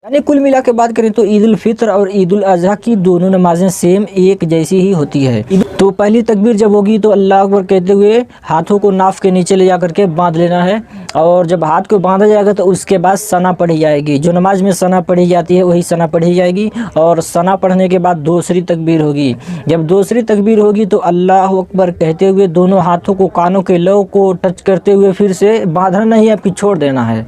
यानी कुल मिला के बात करें तो ईद उल फित्र और ईद उल अजहा की दोनों नमाजें सेम एक जैसी ही होती है। तो पहली तकबीर जब होगी तो अल्लाह अकबर कहते हुए हाथों को नाफ के नीचे ले जा करके बांध लेना है, और जब हाथ को बांधा जाएगा तो उसके बाद सना पढ़ी जाएगी। जो नमाज में सना पढ़ी जाती है वही सना पढ़ी जाएगी, और सना पढ़ने के बाद दूसरी तकबीर होगी। जब दूसरी तकबीर होगी तो अल्लाह अकबर कहते हुए दोनों हाथों को कानों के लौ को टच करते हुए फिर से बांधना नहीं, आपकी छोड़ देना है।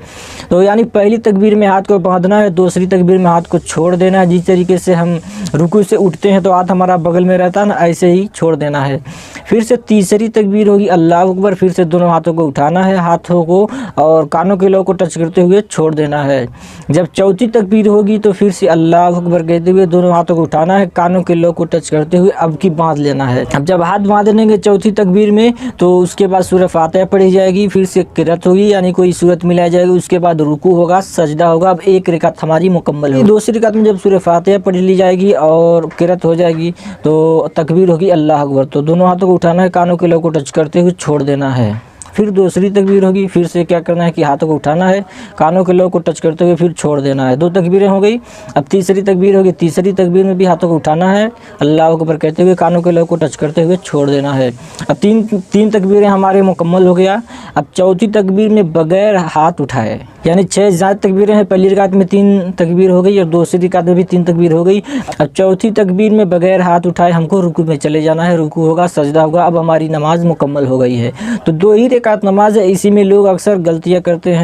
तो यानी पहली तकबीर में हाथ को बांधना है, दूसरी तकबीर में हाथ को छोड़ देना है। जिस तरीके से हम रुकू से उठते हैं तो हाथ हमारा बगल में रहता है ना, ऐसे ही छोड़ देना है। फिर से तीसरी तकबीर होगी अल्लाह अकबर, फिर से दोनों हाथों को उठाना है, हाथों को और कानों के लौ को टच करते हुए छोड़ देना है। जब चौथी तकबीर होगी तो फिर से अल्लाह अकबर कहते हुए दोनों हाथों को उठाना है, कानों के लौ को टच करते हुए अब की बांध लेना है। अब जब हाथ बांध लेंगे चौथी तकबीर में तो उसके बाद सूरह फातिहा पढ़ी जाएगी, फिर से किरात होगी यानी कोई सूरत मिलाई जाएगी, उसके बाद रुकू होगा, सजदा होगा। अब एक रकात हमारी मुकम्मल होगी। दूसरी रकात में जब सूरह फातिहा पढ़ ली जाएगी और किरात हो जाएगी तो तकबीर होगी अल्लाह अकबर, तो दोनों हाथों को उठाना है, कानों के लौ को टच करते हुए छोड़ देना है। फिर दूसरी तकबीर होगी, फिर से क्या करना है कि हाथों को उठाना है, कानों के लौ को टच करते हुए फिर छोड़ देना है। दो तकबीरें हो गई। अब तीसरी तकबीर होगी, तीसरी तकबीर में भी हाथों को उठाना है, अल्लाह अकबर कहते हुए कानों के लौ को टच करते हुए छोड़ देना है। अब तीन तकबीरें हमारे मुकम्मल हो गया। अब चौथी तकबीर में बगैर हाथ उठाए, यानी 6 ज़्यादा तकबीरें हैं। पहली रकात में 3 तकबीर हो गई और दूसरी रकात में भी 3 तकबीर हो गई। अब चौथी तकबीर में बगैर हाथ उठाए हमको रुकू में चले जाना है, रुकू होगा, सजदा होगा। अब हमारी नमाज मुकम्मल हो गई है। तो 2 ही रकात नमाज है, इसी में लोग अक्सर गलतियाँ करते हैं।